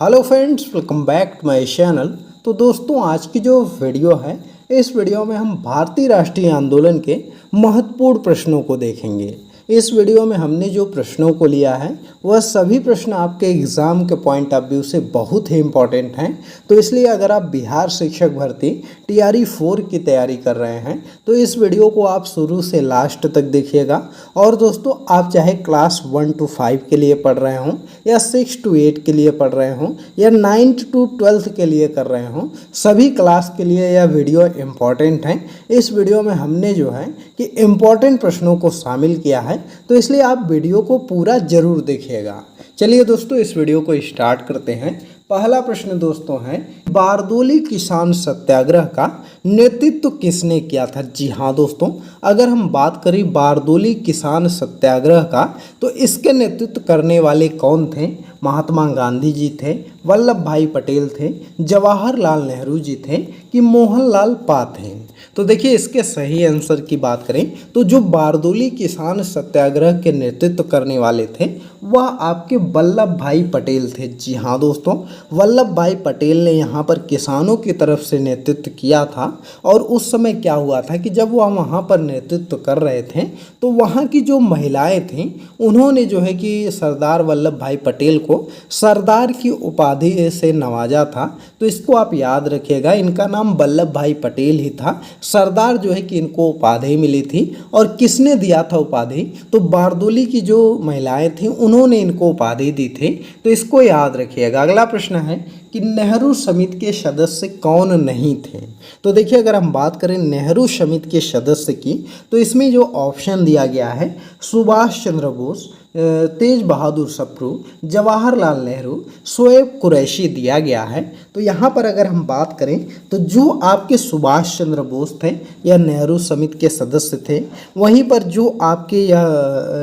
Hello friends, welcome back to my channel. तो दोस्तों, आज की जो वीडियो है, इस वीडियो में हम भारतीय राष्ट्रीय आंदोलन के महत्वपूर्ण प्रश्नों को देखेंगे। इस वीडियो में हमने जो प्रश्नों को लिया है वह सभी प्रश्न आपके एग्ज़ाम के पॉइंट ऑफ व्यू से बहुत ही इम्पोर्टेंट हैं। तो इसलिए अगर आप बिहार शिक्षक भर्ती TRE 4 की तैयारी कर रहे हैं तो इस वीडियो को आप शुरू से लास्ट तक देखिएगा। और दोस्तों, आप चाहे क्लास 1 to 5 के लिए पढ़ रहे हों या 6 to 8 के लिए पढ़ रहे हों या 9th to 12th के लिए कर रहे हों, सभी क्लास के लिए यह वीडियो इम्पॉर्टेंट है। इस वीडियो में हमने जो है कि इम्पॉर्टेंट प्रश्नों को शामिल किया है, तो इसलिए आप वीडियो को पूरा जरूर देखिएगा। चलिए दोस्तों, इस वीडियो को स्टार्ट करते हैं। पहला प्रश्न दोस्तों है, बारदोली किसान सत्याग्रह का नेतृत्व किसने किया था? जी हाँ दोस्तों, अगर हम बात करें बारदोली किसान सत्याग्रह का, तो इसके नेतृत्व करने वाले कौन थे? महात्मा गांधी जी थे, वल्लभ भाई पटेल थे, जवाहरलाल नेहरू जी थे कि मोहनलाल पा थे? तो देखिए, इसके सही आंसर की बात करें तो जो बारदोली किसान सत्याग्रह के नेतृत्व करने वाले थे वह आपके वल्लभ भाई पटेल थे। जी हाँ दोस्तों, वल्लभ भाई पटेल ने यहाँ पर किसानों की तरफ से नेतृत्व किया था। और उस समय क्या हुआ था कि जब वह वहाँ पर नेतृत्व कर रहे थे तो वहाँ की जो महिलाएं थीं उन्होंने जो है कि सरदार वल्लभ भाई पटेल को सरदार की उपाधि से नवाजा था। तो इसको आप याद रखिएगा, इनका नाम वल्लभ भाई पटेल ही था। सरदार जो है कि इनको उपाधि मिली थी। और किसने दिया था उपाधि? तो बारदोली की जो महिलाएं थीं उन्होंने इनको उपाधि दी थी। तो इसको याद रखिएगा। अगला प्रश्न है कि नेहरू समिति के सदस्य कौन नहीं थे? तो देखिए, अगर हम बात करें नेहरू समिति के सदस्य की, तो इसमें जो ऑप्शन दिया गया है, सुभाष चंद्र बोस, तेज बहादुर सप्रू, जवाहरलाल नेहरू, शोएब कुरैशी दिया गया है। तो यहाँ पर अगर हम बात करें तो जो आपके सुभाष चंद्र बोस थे यह नेहरू समिति के सदस्य थे। वहीं पर जो आपके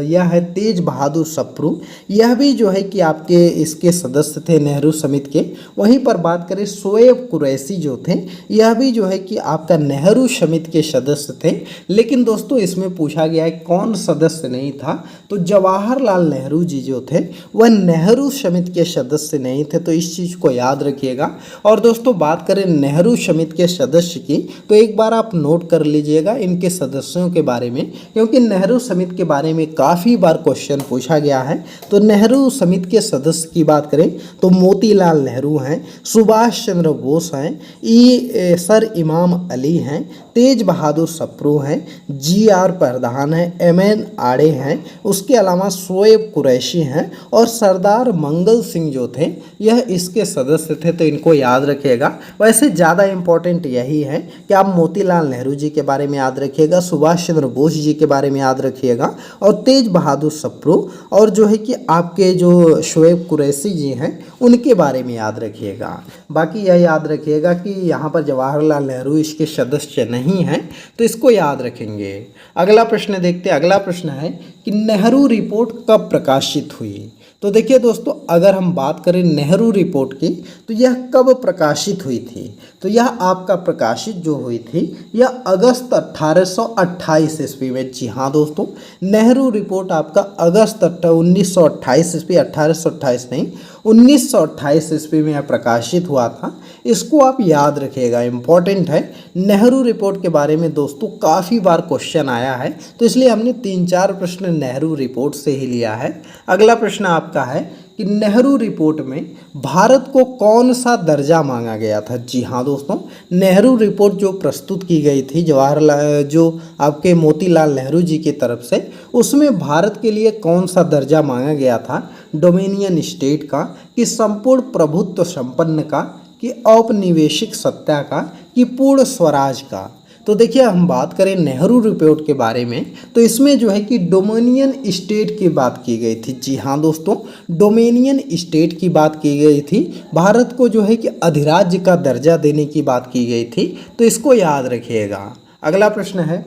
यह है तेज बहादुर सप्रू, यह भी जो है कि आपके इसके सदस्य थे नेहरू समिति के। वहीं पर बात करें शोएब कुरैशी जो थे, यह भी जो है कि आपका नेहरू समिति के सदस्य थे। लेकिन दोस्तों, इसमें पूछा गया है कौन सदस्य नहीं था? तो जवाहरलाल नेहरू जी जो थे वह नेहरू समिति के सदस्य नहीं थे। तो इस चीज़ को याद रखिएगा। और दोस्तों, बात करें नेहरू समिति के सदस्य की, तो एक बार आप नोट कर लीजिएगा इनके सदस्यों के बारे में, क्योंकि नेहरू समिति के बारे में काफ़ी बार क्वेश्चन पूछा गया है। तो नेहरू समिति के सदस्य की बात करें तो मोतीलाल नेहरू हैं, सुभाष चंद्र बोस हैं, सर इमाम अली हैं, तेज बहादुर सप्रू हैं, GR प्रधान हैं, MN आड़े हैं, उसके अलावा शोएब कुरैशी हैं और सरदार मंगल सिंह जो थे यह इसके सदस्य थे। तो इनको याद रखिएगा। वैसे ज़्यादा इम्पोर्टेंट यही है कि आप मोतीलाल नेहरू जी के बारे में याद रखिएगा, सुभाष चंद्र बोस जी के बारे में याद रखिएगा और तेज बहादुर सप्रू, और जो है कि आपके जो शोएब कुरैशी जी हैं उनके बारे में याद रखिएगा। बाकी यह याद रखिएगा कि यहाँ पर जवाहरलाल नेहरू इसके सदस्य नहीं हैं, तो इसको याद रखेंगे। अगला प्रश्न देखते हैं। अगला प्रश्न है कि नेहरू रिपोर्ट कब प्रकाशित हुई? तो देखिए दोस्तों, अगर हम बात करें नेहरू रिपोर्ट की, तो यह कब प्रकाशित हुई थी? तो यह आपका प्रकाशित जो हुई थी यह अगस्त 1828 ईस्वी में। जी हाँ दोस्तों, नेहरू रिपोर्ट आपका अगस्त 1928 ईस्वी, 1828 नहीं, 1928 ईस्वी में यह प्रकाशित हुआ था। इसको आप याद रखिएगा, इम्पॉर्टेंट है। नेहरू रिपोर्ट के बारे में दोस्तों काफ़ी बार क्वेश्चन आया है, तो इसलिए हमने 3-4 प्रश्न नेहरू रिपोर्ट से ही लिया है। अगला प्रश्न आपका है कि नेहरू रिपोर्ट में भारत को कौन सा दर्जा मांगा गया था? जी हाँ दोस्तों, नेहरू रिपोर्ट जो प्रस्तुत की गई थी जवाहरलाल, जो आपके मोतीलाल नेहरू जी की तरफ से, उसमें भारत के लिए कौन सा दर्जा मांगा गया था? डोमिनियन स्टेट का, कि संपूर्ण प्रभुत्व संपन्न का, कि औपनिवेशिक सत्ता का, कि पूर्ण स्वराज का? तो देखिए, हम बात करें नेहरू रिपोर्ट के बारे में, तो इसमें जो है कि डोमिनियन स्टेट की बात की गई थी। जी हाँ दोस्तों, डोमिनियन स्टेट की बात की गई थी। भारत को जो है कि अधिराज्य का दर्जा देने की बात की गई थी। तो इसको याद रखिएगा। अगला प्रश्न है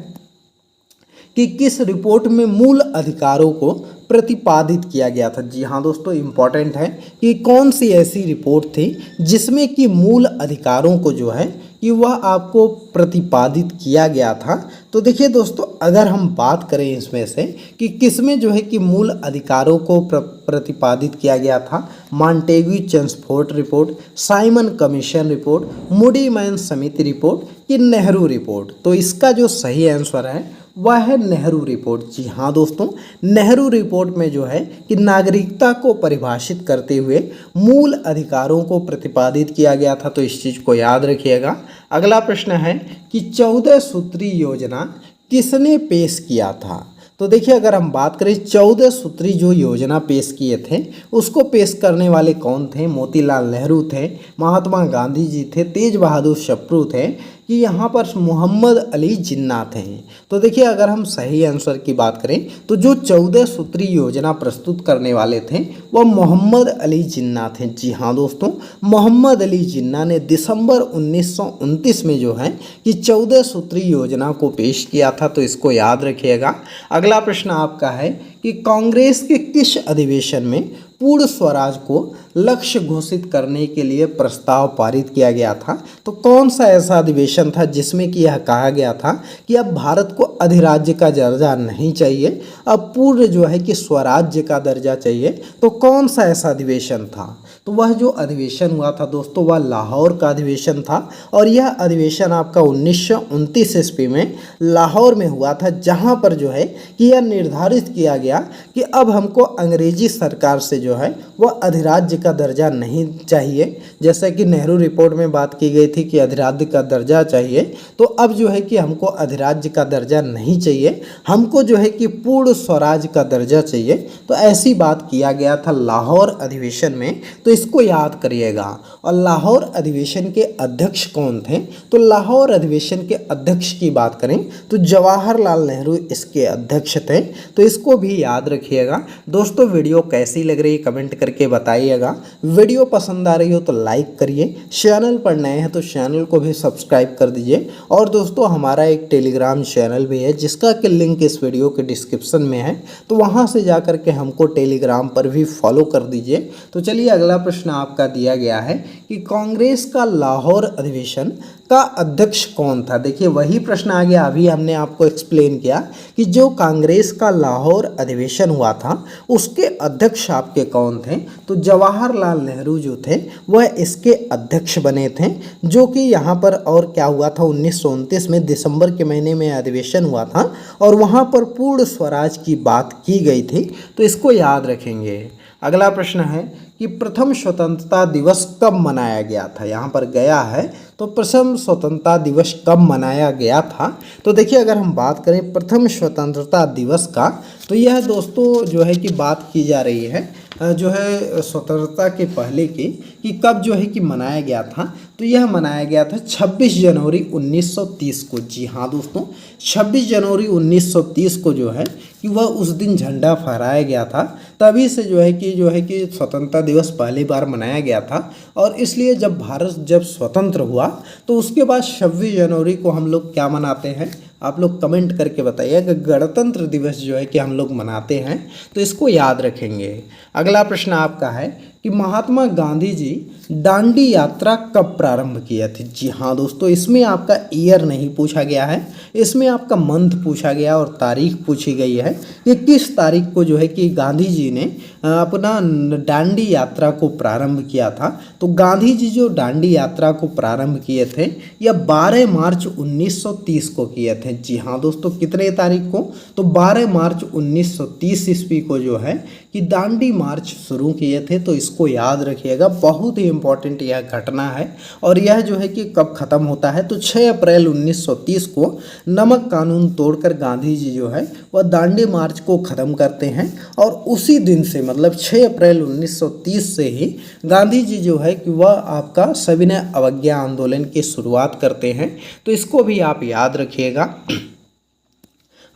कि किस रिपोर्ट में मूल अधिकारों को प्रतिपादित किया गया था? जी हाँ दोस्तों, इम्पॉर्टेंट है कि कौन सी ऐसी रिपोर्ट थी जिसमें कि मूल अधिकारों को जो है कि वह आपको प्रतिपादित किया गया था। तो देखिए दोस्तों, अगर हम बात करें इसमें से कि किसमें जो है कि मूल अधिकारों को प्रतिपादित किया गया था, Montagu Chelmsford report, Simon commission report, Muddiman समिति रिपोर्ट कि नेहरू रिपोर्ट, तो इसका जो सही आंसर है वह है नेहरू रिपोर्ट। जी हाँ दोस्तों, नेहरू रिपोर्ट में जो है कि नागरिकता को परिभाषित करते हुए मूल अधिकारों को प्रतिपादित किया गया था, तो इस चीज़ को याद रखिएगा। अगला प्रश्न है कि 14 सूत्री योजना किसने पेश किया था। तो देखिए, अगर हम बात करें 14 सूत्री जो योजना पेश किए थे, उसको पेश करने वाले कौन थे? मोतीलाल नेहरू थे, महात्मा गांधी जी थे, तेज बहादुर सप्रू थे कि यहाँ पर मोहम्मद अली जिन्ना थे। तो देखिए, अगर हम सही आंसर की बात करें तो जो 14 सूत्री योजना प्रस्तुत करने वाले थे वह मोहम्मद अली जिन्ना थे। जी हाँ दोस्तों, मोहम्मद अली जिन्ना ने दिसंबर 1929 में जो है कि 14 सूत्री योजना को पेश किया था, तो इसको याद रखिएगा। अगला प्रश्न आपका है कि कांग्रेस के किस अधिवेशन में पूर्ण स्वराज को लक्ष्य घोषित करने के लिए प्रस्ताव पारित किया गया था। तो कौन सा ऐसा अधिवेशन था जिसमें कि यह कहा गया था कि अब भारत को अधिराज्य का दर्जा नहीं चाहिए, अब पूर्ण जो है कि स्वराज्य का दर्जा चाहिए। तो कौन सा ऐसा अधिवेशन था? तो वह जो अधिवेशन हुआ था दोस्तों, वह लाहौर का अधिवेशन था, और यह अधिवेशन आपका 1929 ईस्वी में लाहौर में हुआ था, जहां पर जो है कि यह निर्धारित किया गया कि अब हमको अंग्रेजी सरकार से जो है वह अधिराज्य का दर्जा नहीं चाहिए। जैसा कि नेहरू रिपोर्ट में बात की गई थी कि अधिराज्य का दर्जा चाहिए, तो अब जो है कि हमको अधिराज्य का दर्जा नहीं चाहिए, हमको जो है कि पूर्ण स्वराज का दर्जा चाहिए। तो ऐसी बात किया गया था लाहौर अधिवेशन में, तो इसको याद करिएगा। और लाहौर अधिवेशन के अध्यक्ष कौन थे? तो लाहौर अधिवेशन के अध्यक्ष की बात करें तो जवाहरलाल नेहरू इसके अध्यक्ष थे, तो इसको भी याद रखिएगा। दोस्तों, वीडियो कैसी लग रही है कमेंट करके बताइएगा। वीडियो पसंद आ रही हो तो लाइक करिए, चैनल पर नए हैं तो चैनल को भी सब्सक्राइब कर दीजिए। और दोस्तों, हमारा एक टेलीग्राम चैनल भी है जिसका कि लिंक इस वीडियो के डिस्क्रिप्शन में है, तो वहाँ से जा कर के हमको टेलीग्राम पर भी फॉलो कर दीजिए। तो चलिए, अगला प्रश्न आपका दिया गया है कि कांग्रेस का लाहौर अधिवेशन का अध्यक्ष कौन था। देखिए, वही प्रश्न आ गया, अभी हमने आपको एक्सप्लेन किया कि जो कांग्रेस का लाहौर अधिवेशन हुआ था उसके अध्यक्ष आपके कौन थे। तो जवाहरलाल नेहरू जो थे वह इसके अध्यक्ष बने थे, जो कि यहाँ पर और क्या हुआ था, 1929 में दिसंबर के महीने में अधिवेशन हुआ था और वहाँ पर पूर्ण स्वराज की बात की गई थी, तो इसको याद रखेंगे। अगला प्रश्न है कि प्रथम स्वतंत्रता दिवस कब मनाया गया था। यहाँ पर गया है, तो प्रथम स्वतंत्रता दिवस कब मनाया गया था। तो देखिए, अगर हम बात करें प्रथम स्वतंत्रता दिवस का, तो यह दोस्तों जो है कि बात की जा रही है जो है स्वतंत्रता के पहले की कि कब जो है कि मनाया गया था। तो यह मनाया गया था 26 जनवरी 1930 को। जी हाँ दोस्तों, 26 जनवरी 1930 को जो है कि वह उस दिन झंडा फहराया गया था, तभी से जो है कि स्वतंत्रता दिवस पहली बार मनाया गया था। और इसलिए जब भारत जब स्वतंत्र हुआ तो उसके बाद 26 जनवरी को हम लोग क्या मनाते हैं, आप लोग कमेंट करके बताइए कि गणतंत्र दिवस जो है कि हम लोग मनाते हैं, तो इसको याद रखेंगे। अगला प्रश्न आपका है कि महात्मा गांधी जी दांडी यात्रा कब प्रारंभ किए थे। जी हाँ दोस्तों, इसमें आपका ईयर नहीं पूछा गया है, इसमें आपका मंथ पूछा गया और तारीख पूछी गई है कि किस तारीख को जो है कि गांधी जी ने अपना दांडी यात्रा को प्रारंभ किया था। तो गांधी जी जो दांडी यात्रा को प्रारंभ किए थे यह 12 मार्च 1930 को किए थे। जी हाँ दोस्तों, कितने तारीख को? तो 12 मार्च 1930 ईस्वी को जो है कि दांडी मार्च शुरू किए थे, तो इसको याद रखिएगा। बहुत ही इंपॉर्टेंट यह घटना है। और यह जो है कि कब ख़त्म होता है, तो 6 अप्रैल 1930 को नमक कानून तोड़कर गांधी जी जो है वह दांडी मार्च को ख़त्म करते हैं। और उसी दिन से मतलब 6 अप्रैल 1930 से ही गांधी जी जो है कि वह आपका सविनय अवज्ञा आंदोलन की शुरुआत करते हैं, तो इसको भी आप याद रखिएगा।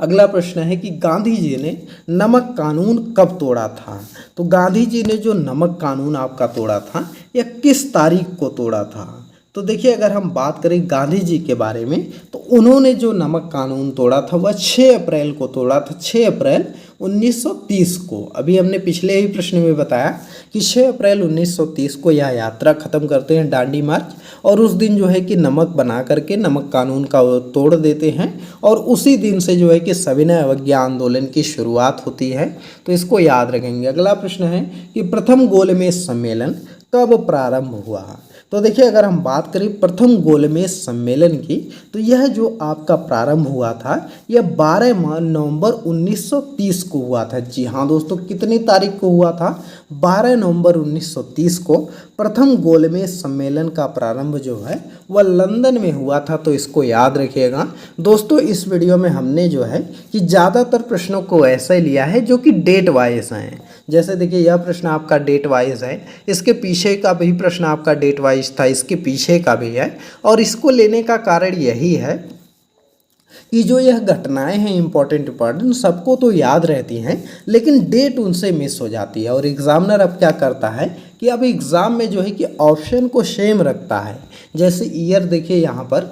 अगला प्रश्न है कि गांधी जी ने नमक कानून कब तोड़ा था। तो गांधी जी ने जो नमक कानून आपका तोड़ा था यह किस तारीख को तोड़ा था। तो देखिए, अगर हम बात करें गांधी जी के बारे में, तो उन्होंने जो नमक कानून तोड़ा था वह 6 अप्रैल को तोड़ा था, 6 अप्रैल 1930 को, अभी हमने पिछले ही प्रश्न में बताया कि 6 अप्रैल 1930 को यह यात्रा खत्म करते हैं, दांडी मार्च, और उस दिन जो है कि नमक बना करके नमक कानून का वो तोड़ देते हैं, और उसी दिन से जो है कि सविनय अवज्ञा आंदोलन की शुरुआत होती है। तो इसको याद रखेंगे। अगला प्रश्न है कि प्रथम गोलमेज सम्मेलन कब प्रारंभ हुआ। तो देखिए, अगर हम बात करें प्रथम गोलमेज सम्मेलन की, तो यह जो आपका प्रारंभ हुआ था यह 12 नवंबर 1930 को हुआ था। जी हाँ दोस्तों, कितनी तारीख को हुआ था? 12 नवंबर 1930 को प्रथम गोलमेज सम्मेलन का प्रारंभ जो है वह लंदन में हुआ था। तो इसको याद रखिएगा दोस्तों। इस वीडियो में हमने जो है कि ज़्यादातर प्रश्नों को ऐसा लिया है जो कि डेट वाइज हैं। जैसे देखिए, यह प्रश्न आपका डेट वाइज है, इसके पीछे का भी प्रश्न आपका डेट वाइज था, इसके पीछे का भी है। और इसको लेने का कारण यही है कि जो यह घटनाएं हैं इम्पोर्टेंट सबको तो याद रहती हैं, लेकिन डेट उनसे मिस हो जाती है। और एग्जामिनर अब क्या करता है कि अब एग्ज़ाम में जो है कि ऑप्शन को सेम रखता है। जैसे ईयर देखिए, यहाँ पर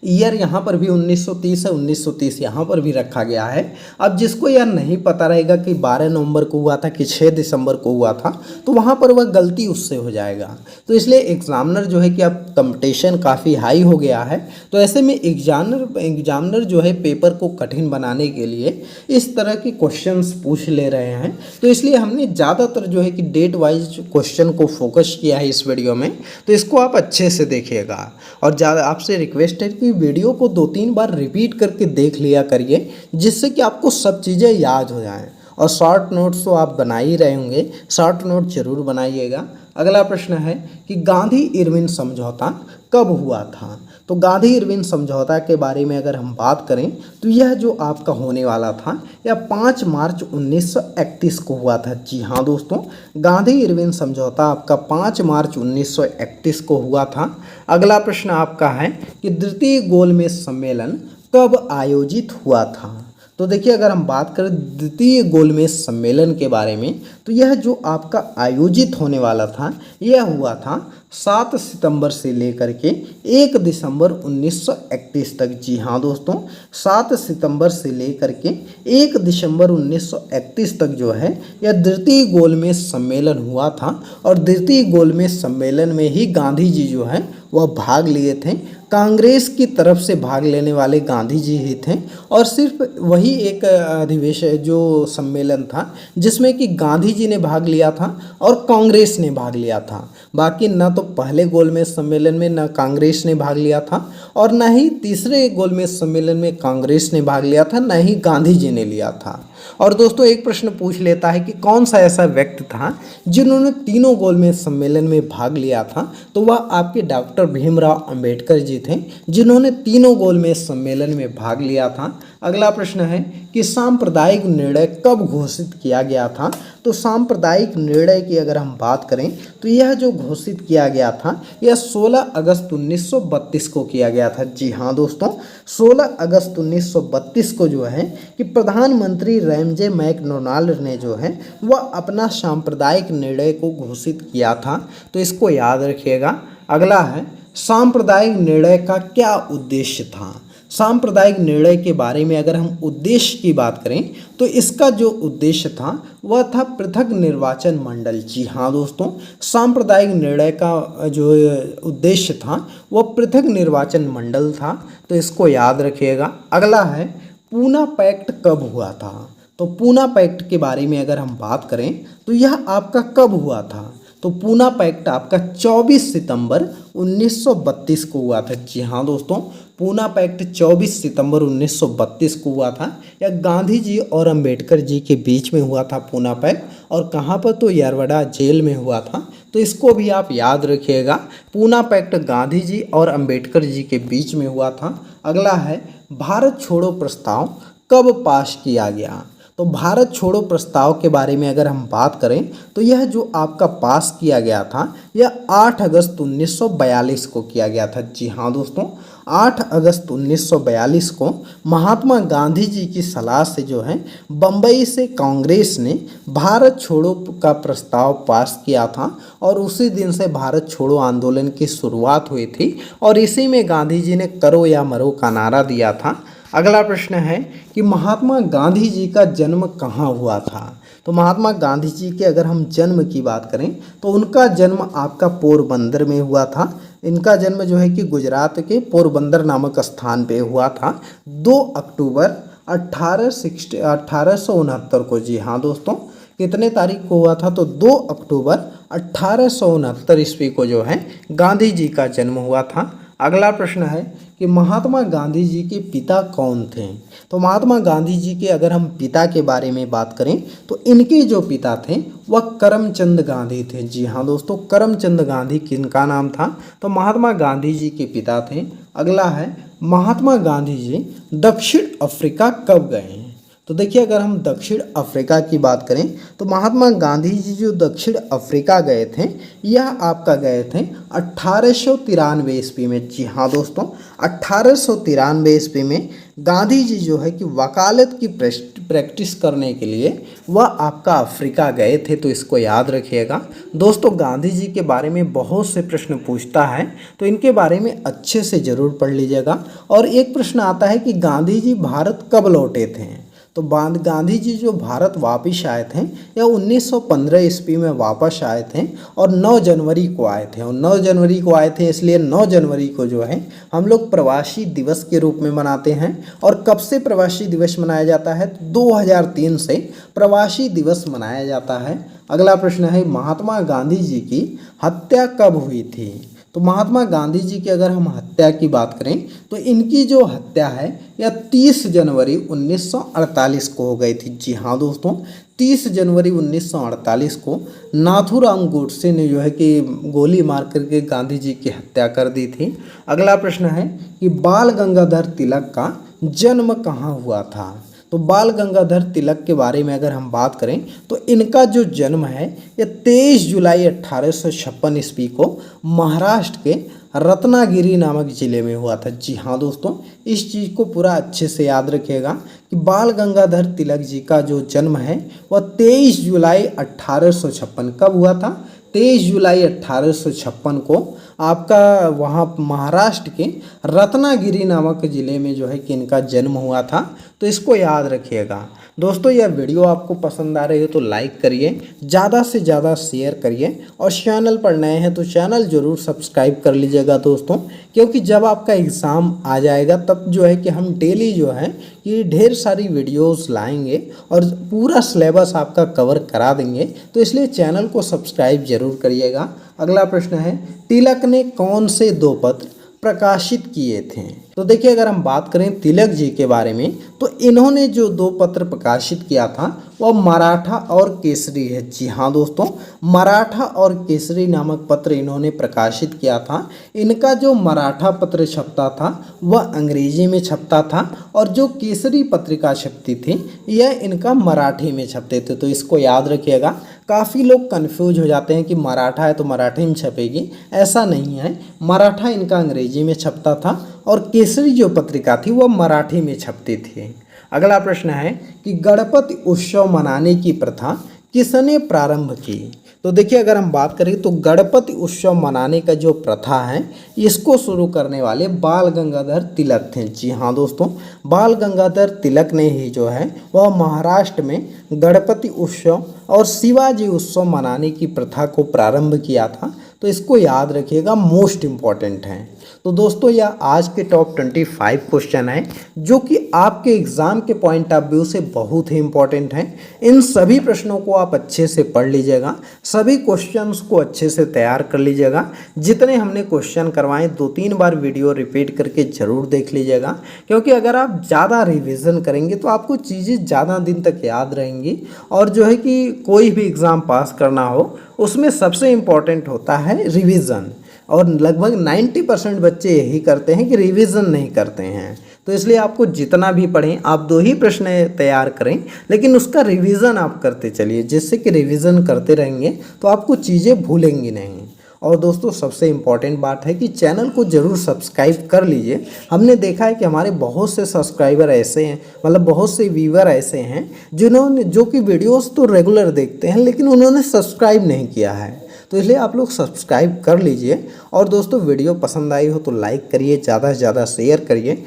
ईयर यहाँ पर भी 1930 है, 1930 यहाँ पर भी रखा गया है। अब जिसको यह नहीं पता रहेगा कि 12 नवंबर को हुआ था कि 6 दिसंबर को हुआ था, तो वहाँ पर वह गलती उससे हो जाएगा। तो इसलिए एग्जामिनर जो है कि अब कंपटीशन काफ़ी हाई हो गया है, तो ऐसे में एग्जामिनर जो है पेपर को कठिन बनाने के लिए इस तरह के क्वेश्चंस पूछ ले रहे हैं। तो इसलिए हमने ज़्यादातर जो है कि डेट वाइज क्वेश्चन को फोकस किया है इस वीडियो में। तो इसको आप अच्छे से देखिएगा, और ज़्यादा आपसे रिक्वेस्ट है कि वीडियो को 2-3 बार रिपीट करके देख लिया करिए, जिससे कि आपको सब चीज़ें याद हो जाएं। और शॉर्ट नोट्स तो आप बना ही रहे होंगे, शॉर्ट नोट जरूर बनाइएगा। अगला प्रश्न है कि गांधी इरविन समझौता कब हुआ था। तो गांधी इरविन समझौता के बारे में अगर हम बात करें, तो यह जो आपका होने वाला था यह 5 मार्च 1931 को हुआ था। जी हाँ दोस्तों, गांधी इरविन समझौता आपका 5 मार्च 1931 को हुआ था। अगला प्रश्न आपका है कि द्वितीय गोलमेज सम्मेलन कब आयोजित हुआ था। तो देखिए, अगर हम बात करें द्वितीय गोलमेज सम्मेलन के बारे में, तो यह जो आपका आयोजित होने वाला था यह हुआ था 7 सितंबर से लेकर के 1 दिसंबर 1931 तक। जी हाँ दोस्तों, 7 सितंबर से लेकर के 1 दिसंबर 1931 तक जो है यह द्वितीय गोलमेज सम्मेलन हुआ था। और द्वितीय गोलमेज सम्मेलन में ही गांधी जी जो है वह भाग लिए थे। कांग्रेस की तरफ से भाग लेने वाले गांधी जी ही थे, और सिर्फ वही एक अधिवेशन जो सम्मेलन था जिसमें कि गांधी जी ने भाग लिया था और कांग्रेस ने भाग लिया था। बाकी न तो पहले गोलमेज सम्मेलन में न कांग्रेस ने भाग लिया था, और न ही तीसरे गोलमेज सम्मेलन में कांग्रेस ने भाग लिया था, न ही गांधी जी ने लिया था। और दोस्तों, एक प्रश्न पूछ लेता है कि कौन सा ऐसा व्यक्ति था जिन्होंने तीनों गोलमेज सम्मेलन में भाग लिया था। तो वह आपके डॉक्टर भीमराव अंबेडकर जी थे, जिन्होंने तीनों गोलमेज सम्मेलन में भाग लिया था। अगला प्रश्न है कि सांप्रदायिक निर्णय कब घोषित किया गया था। तो सांप्रदायिक निर्णय की अगर हम बात करें, तो यह जो घोषित किया गया था यह 16 अगस्त 1932 को किया गया था। जी हाँ दोस्तों, 16 अगस्त 1932 को जो है कि प्रधानमंत्री रैमजे मैकडोनाल्ड ने जो है वह अपना सांप्रदायिक निर्णय को घोषित किया था। तो इसको याद रखिएगा। अगला है, सांप्रदायिक निर्णय का क्या उद्देश्य था। सांप्रदायिक निर्णय के बारे में अगर हम उद्देश्य की बात करें, तो इसका जो उद्देश्य था वह था पृथक निर्वाचन मंडल। जी हाँ दोस्तों, सांप्रदायिक निर्णय का जो उद्देश्य था वह पृथक निर्वाचन मंडल था। तो इसको याद रखिएगा। अगला है, पूना पैक्ट कब हुआ था। तो पूना पैक्ट के बारे में अगर हम बात करें, तो यह आपका कब हुआ था। तो पूना पैक्ट आपका 24 सितंबर 1932 को हुआ था। जी हाँ दोस्तों, पूना पैक्ट 24 सितंबर 1932 को हुआ था। यह गांधी जी और अंबेडकर जी के बीच में हुआ था पूना पैक्ट, और कहाँ पर, तो यरवड़ा जेल में हुआ था। तो इसको भी आप याद रखिएगा। पूना पैक्ट गांधी जी और अंबेडकर जी के बीच में हुआ था। अगला है, भारत छोड़ो प्रस्ताव कब पास किया गया। तो भारत छोड़ो प्रस्ताव के बारे में अगर हम बात करें, तो यह जो आपका पास किया गया था यह 8 अगस्त 1942 को किया गया था। जी हाँ दोस्तों, 8 अगस्त 1942 को महात्मा गांधी जी की सलाह से जो है बम्बई से कांग्रेस ने भारत छोड़ो का प्रस्ताव पास किया था, और उसी दिन से भारत छोड़ो आंदोलन की शुरुआत हुई थी। और इसी में गांधी जी ने करो या मरो का नारा दिया था। अगला प्रश्न है कि महात्मा गांधी जी का जन्म कहाँ हुआ था। तो महात्मा गांधी जी के अगर हम जन्म की बात करें तो उनका जन्म आपका पोरबंदर में हुआ था। इनका जन्म जो है कि गुजरात के पोरबंदर नामक स्थान पे हुआ था 2 अक्टूबर 1869 को। जी हाँ दोस्तों, कितने तारीख को हुआ था तो 2 अक्टूबर 1869 ईस्वी को जो है गांधी जी का जन्म हुआ था। अगला प्रश्न है कि महात्मा गांधी जी के पिता कौन थे। तो महात्मा गांधी जी के अगर हम पिता के बारे में बात करें तो इनके जो पिता थे वह करमचंद गांधी थे। जी हाँ दोस्तों, करमचंद गांधी किनका नाम था तो महात्मा गांधी जी के पिता थे। अगला है महात्मा गांधी जी दक्षिण अफ्रीका कब गए हैं। तो देखिए, अगर हम दक्षिण अफ्रीका की बात करें तो महात्मा गांधी जी जो दक्षिण अफ्रीका गए थे यह आपका गए थे 1893 ईस्वी में। जी हाँ दोस्तों, 1893 ईस्वी में गांधी जी जो है कि वकालत की प्रैक्टिस करने के लिए वह आपका अफ्रीका गए थे, तो इसको याद रखिएगा। दोस्तों, गांधी जी के बारे में बहुत से प्रश्न पूछता है तो इनके बारे में अच्छे से ज़रूर पढ़ लीजिएगा। और एक प्रश्न आता है कि गांधी जी भारत कब लौटे थे। तो गांधी जी जो भारत वापस आए थे या 1915 ईस्वी में वापस आए थे और 9 जनवरी को आए थे। और 9 जनवरी को आए थे इसलिए 9 जनवरी को जो है हम लोग प्रवासी दिवस के रूप में मनाते हैं। और कब से प्रवासी दिवस मनाया जाता है तो 2003 से प्रवासी दिवस मनाया जाता है। अगला प्रश्न है महात्मा गांधी जी की हत्या कब हुई थी। तो महात्मा गांधी जी की अगर हम हत्या की बात करें तो इनकी जो हत्या है यह 30 जनवरी 1948 को हो गई थी। जी हाँ दोस्तों, 30 जनवरी 1948 को नाथूराम गोडसे ने जो है कि गोली मार करके गांधी जी की हत्या कर दी थी। अगला प्रश्न है कि बाल गंगाधर तिलक का जन्म कहाँ हुआ था। तो बाल गंगाधर तिलक के बारे में अगर हम बात करें तो इनका जो जन्म है यह 23 जुलाई 1856 ईस्वी को महाराष्ट्र के रत्नागिरी नामक ज़िले में हुआ था। जी हाँ दोस्तों, इस चीज़ को पूरा अच्छे से याद रखिएगा कि बाल गंगाधर तिलक जी का जो जन्म है वह 23 जुलाई 1856 कब हुआ था। 23 जुलाई 1856 को आपका वहाँ महाराष्ट्र के रत्नागिरी नामक ज़िले में जो है कि इनका जन्म हुआ था, तो इसको याद रखिएगा। दोस्तों, यह वीडियो आपको पसंद आ रही हो तो लाइक करिए, ज़्यादा से ज़्यादा शेयर करिए और चैनल पर नए हैं तो चैनल ज़रूर सब्सक्राइब कर लीजिएगा दोस्तों, क्योंकि जब आपका एग्ज़ाम आ जाएगा तब जो है कि हम डेली जो है कि ढेर सारी वीडियोस लाएंगे और पूरा सिलेबस आपका कवर करा देंगे, तो इसलिए चैनल को सब्सक्राइब जरूर करिएगा। अगला प्रश्न है तिलक ने कौन से 2 पत्र प्रकाशित किए थे। तो देखिए, अगर हम बात करें तिलक जी के बारे में तो इन्होंने जो 2 पत्र प्रकाशित किया था वह मराठा और केसरी है। जी हाँ दोस्तों, मराठा और केसरी नामक पत्र इन्होंने प्रकाशित किया था। इनका जो मराठा पत्र छपता था वह अंग्रेजी में छपता था और जो केसरी पत्रिका छपती थी यह इनका मराठी में छपते थे, तो इसको याद रखिएगा। काफ़ी लोग कंफ्यूज हो जाते हैं कि मराठा है तो मराठी में छपेगी, ऐसा नहीं है। मराठा इनका अंग्रेजी में छपता था और केसरी जो पत्रिका थी वह मराठी में छपती थी। अगला प्रश्न है कि गणपति उत्सव मनाने की प्रथा किसने प्रारंभ की। तो देखिए, अगर हम बात करें तो गणपति उत्सव मनाने का जो प्रथा है इसको शुरू करने वाले बाल गंगाधर तिलक थे। जी हाँ दोस्तों, बाल गंगाधर तिलक ने ही जो है वह महाराष्ट्र में गणपति उत्सव और शिवाजी उत्सव मनाने की प्रथा को प्रारंभ किया था, तो इसको याद रखिएगा, मोस्ट इम्पॉर्टेंट है। तो दोस्तों, यह आज के टॉप 25 क्वेश्चन हैं जो कि आपके एग्ज़ाम के पॉइंट ऑफ व्यू से बहुत ही इम्पॉर्टेंट हैं। इन सभी प्रश्नों को आप अच्छे से पढ़ लीजिएगा, सभी क्वेश्चंस को अच्छे से तैयार कर लीजिएगा। जितने हमने क्वेश्चन करवाए 2-3 बार वीडियो रिपीट करके ज़रूर देख लीजिएगा, क्योंकि अगर आप ज़्यादा रिविज़न करेंगे तो आपको चीज़ें ज़्यादा दिन तक याद रहेंगी। और जो है कि कोई भी एग्ज़ाम पास करना हो उसमें सबसे इम्पॉर्टेंट होता है रिविज़न, और लगभग 90% बच्चे यही करते हैं कि रिवीजन नहीं करते हैं। तो इसलिए आपको जितना भी पढ़ें आप 2 ही प्रश्न तैयार करें, लेकिन उसका रिवीजन आप करते चलिए, जिससे कि रिवीजन करते रहेंगे तो आपको चीज़ें भूलेंगी नहीं। और दोस्तों, सबसे इम्पॉर्टेंट बात है कि चैनल को ज़रूर सब्सक्राइब कर लीजिए। हमने देखा है कि हमारे बहुत से सब्सक्राइबर ऐसे हैं, मतलब बहुत से व्यूअर ऐसे हैं जो कि वीडियोस तो रेगुलर देखते हैं लेकिन उन्होंने सब्सक्राइब नहीं किया है, तो इसलिए आप लोग सब्सक्राइब कर लीजिए। और दोस्तों, वीडियो पसंद आई हो तो लाइक करिए, ज़्यादा से ज़्यादा शेयर करिए।